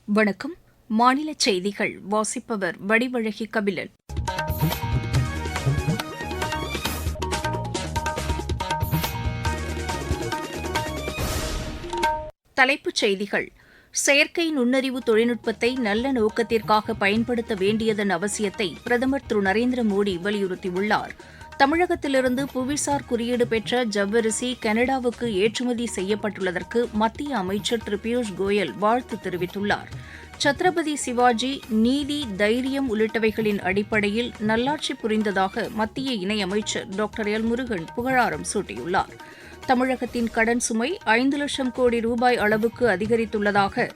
வணக்கம். மாநில செய்திகள் வாசிப்பவர் வடிவழகி கபிலன். தலைப்புச் செய்திகள். செயற்கை நுண்ணறிவு தொழில்நுட்பத்தை நல்ல நோக்கத்திற்காக பயன்படுத்த வேண்டியதன் அவசியத்தை பிரதமர் திரு நரேந்திர மோடி வலியுறுத்தியுள்ளார். தமிழகத்திலிருந்து புவிசார் குறியீடு பெற்ற ஜவ்வரிசி கனடாவுக்கு ஏற்றுமதி செய்யப்பட்டுள்ளதற்கு மத்திய அமைச்சர் திரு பியூஷ் கோயல் வாழ்த்து தெரிவித்துள்ளார். சத்ரபதி சிவாஜி நீதி, தைரியம் உள்ளிட்டவைகளின் அடிப்படையில் நல்லாட்சி புரிந்ததாக மத்திய இணையமைச்சர் டாக்டர் எல் முருகன் புகழாரம் சூட்டியுள்ளார். தமிழகத்தின் கடன் சுமை 5 லட்சம் கோடி ரூபாய் அளவுக்கு அதிகரித்துள்ளதாக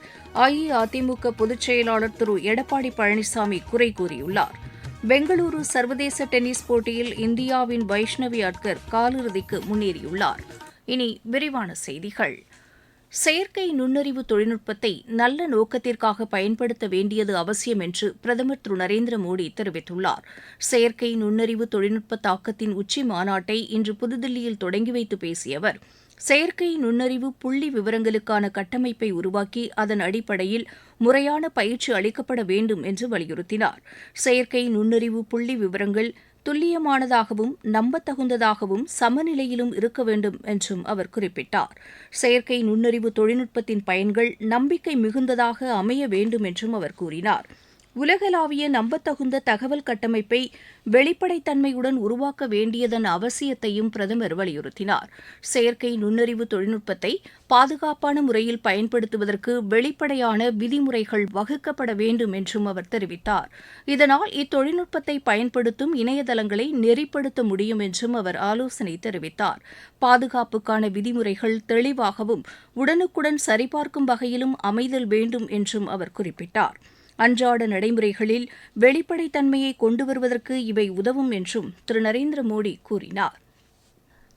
அஇஅதிமுக பொதுச் செயலாளர் திரு எடப்பாடி பழனிசாமி குறை கூறியுள்ளார். பெங்களூரு சர்வதேச டென்னிஸ் போட்டியில் இந்தியாவின் வைஷ்ணவி அட்கர் காலிறுதிக்கு முன்னேறியுள்ளார். இனி விரிவான செய்திகள். செயற்கை நுண்ணறிவு தொழில்நுட்பத்தை நல்ல நோக்கத்திற்காக பயன்படுத்த வேண்டியது அவசியம் என்று பிரதமர் திரு நரேந்திர மோடி தெரிவித்துள்ளார். செயற்கை நுண்ணறிவு தொழில்நுட்ப தாக்கத்தின் உச்சி மாநாட்டை இன்று புதுதில்லியில் தொடங்கி வைத்து பேசிய அவர், செயற்கை நுண்ணறிவு புள்ளி விவரங்களுக்கான கட்டமைப்பை உருவாக்கி அதன் அடிப்படையில் முறையான பயிற்சி அளிக்கப்பட வேண்டும் என்று வலியுறுத்தினார். செயற்கை நுண்ணறிவு புள்ளி விவரங்கள் துல்லியமானதாகவும் நம்பத்தகுந்ததாகவும் சமநிலையிலும் இருக்க வேண்டும் என்றும் அவர் குறிப்பிட்டார். செயற்கை நுண்ணறிவு தொழில்நுட்பத்தின் பயன்கள் நம்பிக்கை மிகுந்ததாக அமைய வேண்டும் என்றும் அவர் கூறினார். உலகளாவிய நம்பத்தகுந்த தகவல் கட்டமைப்பை வெளிப்படைத்தன்மையுடன் உருவாக்க வேண்டியதன் அவசியத்தையும் பிரதமர் வலியுறுத்தினார். செயற்கை நுண்ணறிவு தொழில்நுட்பத்தை பாதுகாப்பான முறையில் பயன்படுத்துவதற்கு வெளிப்படையான விதிமுறைகள் வகுக்கப்பட வேண்டும் என்றும் அவர் தெரிவித்தார். இதனால் இத்தொழில்நுட்பத்தை பயன்படுத்தும் இணையதளங்களை நெறிப்படுத்த முடியும் என்றும் அவர் ஆலோசனை தெரிவித்தார். பாதுகாப்புக்கான விதிமுறைகள் தெளிவாகவும் உடனுக்குடன் சரிபார்க்கும் வகையிலும் அமைதல் வேண்டும் என்றும் அவர் குறிப்பிட்டார். அன்றாட நடைமுறைகளில் வெளிப்படைத்தன்மையை கொண்டு வருவதற்கு இவை உதவும் என்றும் திரு நரேந்திர மோடி கூறினார்.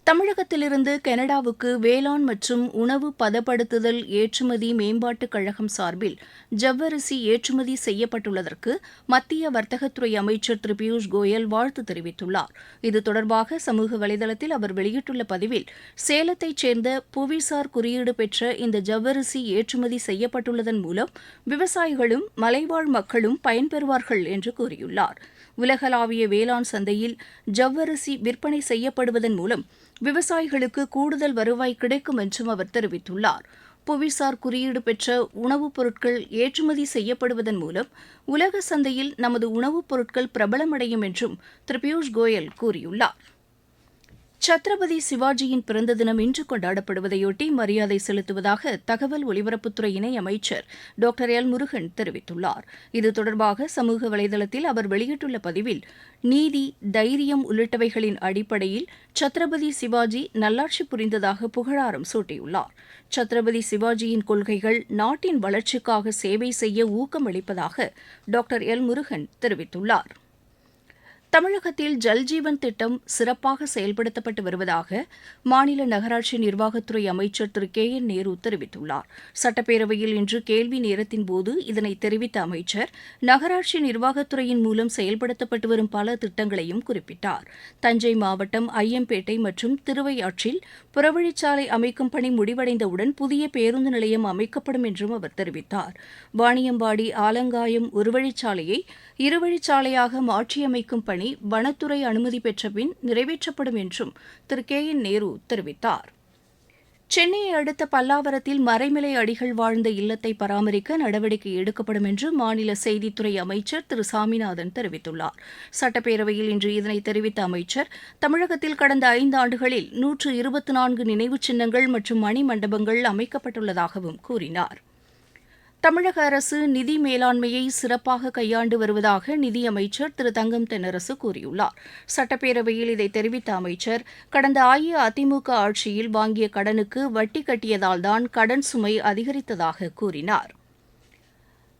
தமிழகத்திலிருந்து கனடாவுக்கு வேளாண் மற்றும் உணவு பதப்படுத்துதல் ஏற்றுமதி மேம்பாட்டுக் கழகம் சார்பில் ஜவ்வரிசி ஏற்றுமதி செய்யப்பட்டுள்ளதற்கு மத்திய வர்த்தகத்துறை அமைச்சர் திரு பியூஷ் கோயல் வாழ்த்து தெரிவித்துள்ளார். இது தொடர்பாக சமூக வலைதளத்தில் அவர் வெளியிட்டுள்ள பதிவில், சேலத்தைச் சேர்ந்த புவிசார் குறியீடு பெற்ற இந்த ஜவ்வரிசி ஏற்றுமதி செய்யப்பட்டுள்ளதன் மூலம் விவசாயிகளும் மலைவாழ் மக்களும் பயன்பெறுவார்கள் என்று கூறியுள்ளார். உலகளாவிய வேளாண் சந்தையில் ஜவ்வரிசி விற்பனை செய்யப்படுவதன் மூலம் விவசாயிகளுக்கு கூடுதல் வருவாய் கிடைக்கும் என்றும் அவர் தெரிவித்துள்ளார். புவிசார் குறியீடு பெற்ற உணவுப் பொருட்கள் ஏற்றுமதி செய்யப்படுவதன் மூலம் உலக சந்தையில் நமது உணவுப் பொருட்கள் பிரபலமடையும் என்றும் திரு பியூஷ் கோயல் கூறியுள்ளார். சத்ரபதி சிவாஜியின் பிறந்த தினம் இன்று கொண்டாடப்படுவதையொட்டி மரியாதை செலுத்துவதாக தகவல் ஒலிபரப்புத்துறை இணையமைச்சர் டாக்டர் எல் முருகன் தெரிவித்துள்ளார். இது தொடர்பாக சமூக வலைதளத்தில் அவர் வெளியிட்டுள்ள பதிவில், நீதி, தைரியம் உள்ளிட்டவைகளின் அடிப்படையில் சத்ரபதி சிவாஜி நல்லாட்சி புரிந்ததாக புகழாரம் சூட்டியுள்ளார். சத்ரபதி சிவாஜியின் கொள்கைகள் நாட்டின் வளர்ச்சிக்காக சேவை செய்ய ஊக்கமளிப்பதாக டாக்டர் எல் முருகன் தெரிவித்துள்ளார். தமிழகத்தில் ஜல்ஜீவன் திட்டம் சிறப்பாக செயல்படுத்தப்பட்டு வருவதாக மாநில நகராட்சி நிர்வாகத்துறை அமைச்சர் திரு கே என் நேரு தெரிவித்துள்ளார். சட்டப்பேரவையில் இன்று கேள்வி நேரத்தின்போது இதனை தெரிவித்த அமைச்சர், நகராட்சி நிர்வாகத்துறையின் மூலம் செயல்படுத்தப்பட்டு வரும் பல திட்டங்களையும் குறிப்பிட்டார். தஞ்சை மாவட்டம் ஐயம்பேட்டை மற்றும் திருவையாற்றில் புறவழிச்சாலை அமைக்கும் பணி முடிவடைந்தவுடன் புதிய பேருந்து நிலையம் அமைக்கப்படும் என்றும் அவர் தெரிவித்தார். வாணியம்பாடி ஆலங்காயம் ஒருவழிச்சாலையை இருவழிச்சாலையாக மாற்றியமைக்கும் பணி வனத்துறை அனுமதி பெற்ற பின் நிறைவேற்றப்படும் என்றும் திரு கே என் நேரு தெரிவித்தார். சென்னையை அடுத்த பல்லாவரத்தில் மறைமலை அடிகள் வாழ்ந்த இல்லத்தை பராமரிக்க நடவடிக்கை எடுக்கப்படும் என்று மாநில செய்தித்துறை அமைச்சர் திரு சாமிநாதன் தெரிவித்துள்ளார். சட்டப்பேரவையில் இன்று இதனை தெரிவித்த அமைச்சர், தமிழகத்தில் கடந்த 5 ஆண்டுகளில் 124 நினைவுச் சின்னங்கள் மற்றும் மணிமண்டபங்கள் அமைக்கப்பட்டுள்ளதாகவும் கூறினார். தமிழக அரசு நிதி மேலாண்மையை சிறப்பாக கையாண்டு வருவதாக நிதியமைச்சர் திரு தங்கம் தென்னரசு கூறியுள்ளார். சட்டப்பேரவையில் இதை தெரிவித்த அமைச்சர், கடந்த அஇஅதிமுக ஆட்சியில் வாங்கிய கடனுக்கு வட்டி கட்டியதால்தான் கடன் சுமை அதிகரித்ததாக கூறினார்.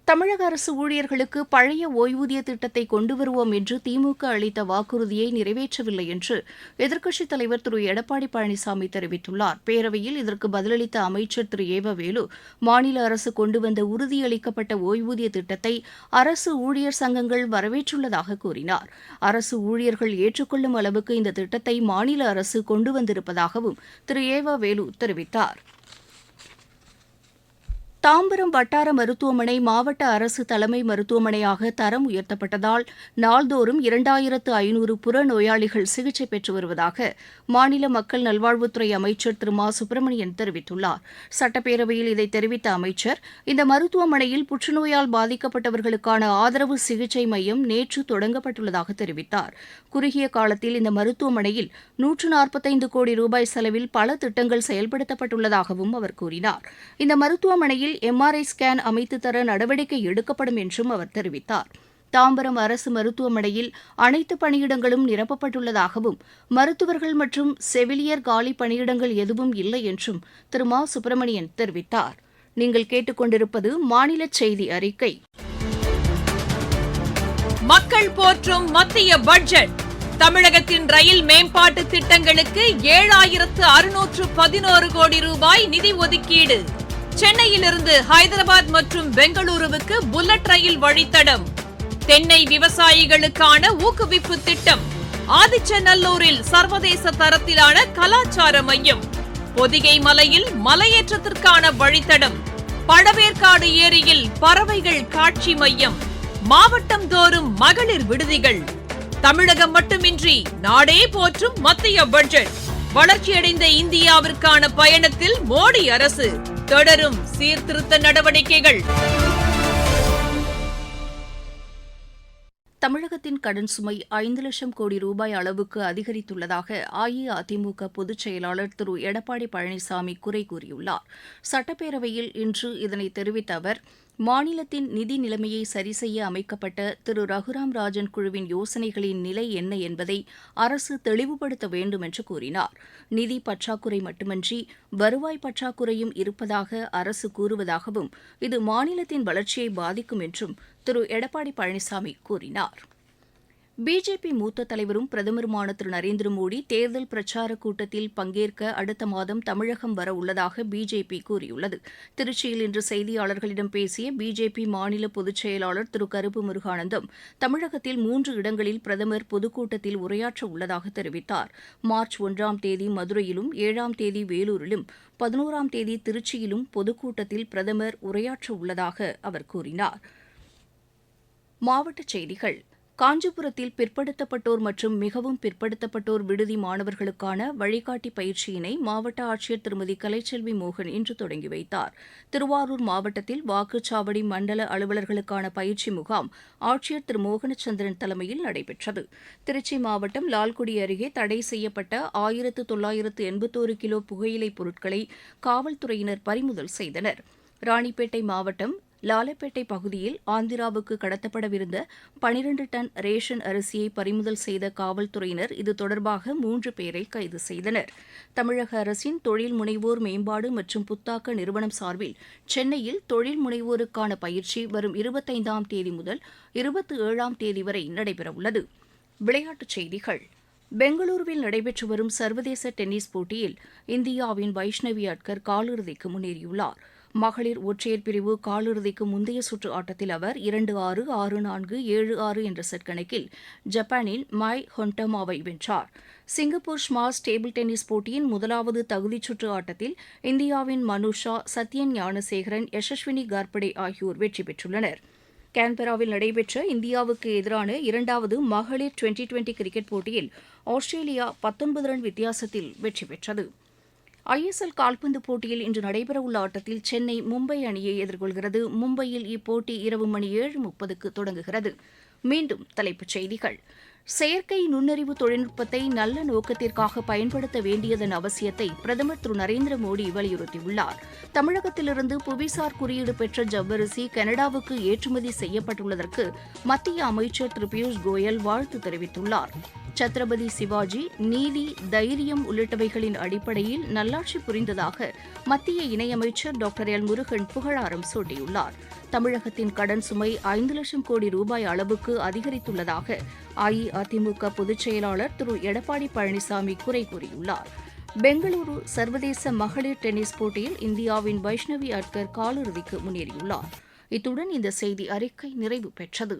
தமிழக அரசு ஊழியர்களுக்கு பழைய ஓய்வூதிய திட்டத்தை கொண்டு வருவோம் என்று திமுக அளித்த வாக்குறுதியை நிறைவேற்றவில்லை என்று எதிர்க்கட்சித் தலைவர் திரு எடப்பாடி பழனிசாமி தெரிவித்துள்ளார். பேரவையில் இதற்கு பதிலளித்த அமைச்சர் திரு ஏவ வேலு, மாநில அரசு கொண்டு வந்த உறுதியளிக்கப்பட்ட ஓய்வூதிய திட்டத்தை அரசு ஊழியர் சங்கங்கள் வரவேற்றுள்ளதாக கூறினார். அரசு ஊழியர்கள் ஏற்றுக்கொள்ளும் அளவுக்கு இந்த திட்டத்தை மாநில அரசு கொண்டு வந்திருப்பதாகவும் திரு ஏவ வேலு தெரிவித்தார். தாம்பரம் வட்டார மருத்துவமனை மாவட்ட அரசு தலைமை மருத்துவமனையாக தரம் உயர்த்தப்பட்டதால் நாள்தோறும் 2500 புறநோயாளிகள் சிகிச்சை பெற்று வருவதாக மாநில மக்கள் நல்வாழ்வுத்துறை அமைச்சர் திரு மா சுப்பிரமணியன் தெரிவித்துள்ளார். சட்டப்பேரவையில் இதை தெரிவித்த அமைச்சர், இந்த மருத்துவமனையில் புற்றுநோயால் பாதிக்கப்பட்டவர்களுக்கான ஆதரவு சிகிச்சை மையம் நேற்று தொடங்கப்பட்டுள்ளதாக தெரிவித்தார். குறுகிய காலத்தில் இந்த மருத்துவமனையில் 145 கோடி ரூபாய் செலவில் பல திட்டங்கள் செயல்படுத்தப்பட்டுள்ளதாகவும் அவர் கூறினார். இந்த மருத்துவமனையில் MRI ஸ்கேன் அமைத்து தர நடவடிக்கை எடுக்கப்படும் என்றும் அவர் தெரிவித்தார். தாம்பரம் அரசு மருத்துவமனையில் அனைத்து பணியிடங்களும் நிரப்பப்பட்டுள்ளதாகவும் மருத்துவர்கள் மற்றும் செவிலியர் காலி பணியிடங்கள் எதுவும் இல்லை என்றும் திரு மா சுப்பிரமணியன் தெரிவித்தார். நீங்கள் கேட்டுக்கொண்டிருப்பது மாநில செய்தி அறிக்கை. மக்கள் போற்றும் மத்திய பட்ஜெட். தமிழகத்தின் ரயில் மேம்பாட்டு திட்டங்களுக்கு 7611 கோடி ரூபாய் நிதி ஒதுக்கீடு. சென்னையிலிருந்து ஹைதராபாத் மற்றும் பெங்களூருவுக்கு புல்லட் ரயில் வழித்தடம். தென்னை விவசாயிகளுக்கான ஊக்குவிப்பு திட்டம். ஆதிச்சநல்லூரில் சர்வதேச தரத்திலான கலாச்சார மையம். பொதிகை மலையில் மலையேற்றத்திற்கான வழித்தடம். பழவேற்காடு ஏரியில் பறவைகள் காட்சி மையம். மாவட்டம் தோறும் மகளிர் விடுதிகள். தமிழகம் மட்டுமின்றி நாடே போற்றும் மத்திய பட்ஜெட். வளர்ச்சியடைந்த இந்தியாவிற்கான பயணத்தில் மோடி அரசு. தொடரும் சீர்திருத்த நடவடிக்கைகள். தமிழகத்தின் கடன் சுமை 5 லட்சம் கோடி ரூபாய் அளவுக்கு அதிகரித்துள்ளதாக அஇஅதிமுக பொதுச் செயலாளர் திரு எடப்பாடி பழனிசாமி குறை கூறியுள்ளார். சட்டப்பேரவையில் இன்று இதனை தெரிவித்த அவர், மாநிலத்தின் நிதி நிலைமையை சரிசெய்ய அமைக்கப்பட்ட திரு ரகுராம் ராஜன் குழுவின் யோசனைகளின் நிலை என்ன என்பதை அரசு தெளிவுபடுத்த வேண்டும் என்று கூறினார். நிதி பற்றாக்குறை மட்டுமன்றி வருவாய் பற்றாக்குறையும் இருப்பதாக அரசு கூறுவதாகவும், இது மாநிலத்தின் வளர்ச்சியை பாதிக்கும் என்றும் திரு எடப்பாடி பழனிசாமி கூறினார். பிஜேபி மூத்த தலைவரும் பிரதமருமான திரு நரேந்திர மோடி தேர்தல் பிரச்சாரக் கூட்டத்தில் பங்கேற்க அடுத்த மாதம் தமிழகம் வர உள்ளதாக பிஜேபி கூறியுள்ளது. திருச்சியில் இன்று செய்தியாளர்களிடம் பேசிய பிஜேபி மாநில பொதுச் செயலாளர் திரு கருப்பு முருகானந்தம், தமிழகத்தில் 3 இடங்களில் பிரதமர் பொதுக்கூட்டத்தில் உரையாற்ற உள்ளதாக தெரிவித்தார். மார்ச் 1ஆம் தேதி மதுரையிலும், 7ஆம் தேதி வேலூரிலும், 11ஆம் தேதி திருச்சியிலும் பொதுக்கூட்டத்தில் பிரதமர் உரையாற்ற உள்ளதாக அவர் கூறினார். மாவட்டச் செய்திகள். காஞ்சிபுரத்தில் பிற்படுத்தப்பட்டோர் மற்றும் மிகவும் பிற்படுத்தப்பட்டோர் விடுதி மாணவர்களுக்கான வழிகாட்டி பயிற்சியினை மாவட்ட ஆட்சியர் திருமதி கலைச்செல்வி மோகன் இன்று தொடங்கி வைத்தார். திருவாரூர் மாவட்டத்தில் வாக்குச்சாவடி மண்டல அலுவலர்களுக்கான பயிற்சி முகாம் ஆட்சியர் திரு மோகனச்சந்திரன் தலைமையில் நடைபெற்றது. திருச்சி மாவட்டம் லால்குடி அருகே தடை செய்யப்பட்ட 1981 கிலோ புகையிலைப் பொருட்களை காவல்துறையினர் பறிமுதல் செய்தனர். ராணிப்பேட்டை மாவட்டம் லாலப்பேட்டை பகுதியில் ஆந்திராவுக்கு கடத்தப்படவிருந்த 12 டன் ரேஷன் அரிசியை பறிமுதல் செய்த காவல்துறையினர் இது தொடர்பாக 3 பேரை கைது செய்தனர். தமிழக அரசின் தொழில் முனைவோர் மேம்பாடு மற்றும் புத்தாக்க நிறுவனம் சார்பில் சென்னையில் தொழில் முனைவோருக்கான பயிற்சி வரும் 25ஆம் தேதி முதல் 27ஆம் தேதி வரை நடைபெறவுள்ளது. விளையாட்டுச் செய்திகள். பெங்களூருவில் நடைபெற்று வரும் சர்வதேச டென்னிஸ் போட்டியில் இந்தியாவின் வைஷ்ணவி அட்கர் காலிறுதிக்கு முன்னேறியுள்ளார். மகளிர் ஒற்றையர் பிரிவு காலிறுதிக்கு முந்தைய சுற்று ஆட்டத்தில் அவர் 2-6, 6-4, 7-6 என்ற செட் கணக்கில் ஜப்பானின் மை ஹொண்டமாவை வென்றார். சிங்கப்பூர் ஸ்மாஷ் டேபிள் டென்னிஸ் போட்டியின் முதலாவது தகுதிச் சுற்று ஆட்டத்தில் இந்தியாவின் மனுஷா, சத்யன் ஞானசேகரன், யசஸ்வினி கார்படே ஆகியோர் வெற்றி பெற்றுள்ளனர். கான்பெராவில் நடைபெற்ற இந்தியாவுக்கு எதிரான 2வது மகளிர் டுவெண்டி கிரிக்கெட் போட்டியில் ஆஸ்திரேலியா 19 ரன் வித்தியாசத்தில் வெற்றி பெற்றது. ISL கால்பந்து போட்டியில் இன்று நடைபெறவுள்ள ஆட்டத்தில் சென்னை மும்பை அணியை எதிர்கொள்கிறது. மும்பையில் இப்போட்டி இரவு மணி 7:30க்கு தொடங்குகிறது. மீண்டும் தலைப்புச் செய்திகள். செயற்கை நுண்ணறிவு தொழில்நுட்பத்தை நல்ல நோக்கத்திற்காக பயன்படுத்த வேண்டியதன் அவசியத்தை பிரதமர் திரு நரேந்திர மோடி வலியுறுத்தியுள்ளார். தமிழகத்திலிருந்து புவிசார் குறியீடு பெற்ற ஜவ்வரிசி கனடாவுக்கு ஏற்றுமதி செய்யப்பட்டுள்ளதற்கு மத்திய அமைச்சர் திரு பியூஷ் கோயல் வாழ்த்து தெரிவித்துள்ளார். சத்ரபதி சிவாஜி நீதி, தைரியம் உள்ளிட்டவைகளின் அடிப்படையில் நல்லாட்சி புரிந்ததாக மத்திய இணையமைச்சர் டாக்டர் எல் முருகன் புகழாரம் சூட்டியுள்ளார். தமிழகத்தின் கடன் சுமை 5 லட்சம் கோடி ரூபாய் அளவுக்கு அதிகரித்துள்ளதாக அஇஅதிமுக பொதுச் செயலாளர் திரு எடப்பாடி பழனிசாமி குறை கூறியுள்ளார். பெங்களூரு சர்வதேச மகளிர் டென்னிஸ் போட்டியில் இந்தியாவின் வைஷ்ணவி அட்கர் காலிறுதிக்கு முன்னேறியுள்ளார். இத்துடன் இந்த செய்தி அறிக்கை நிறைவு பெற்றது.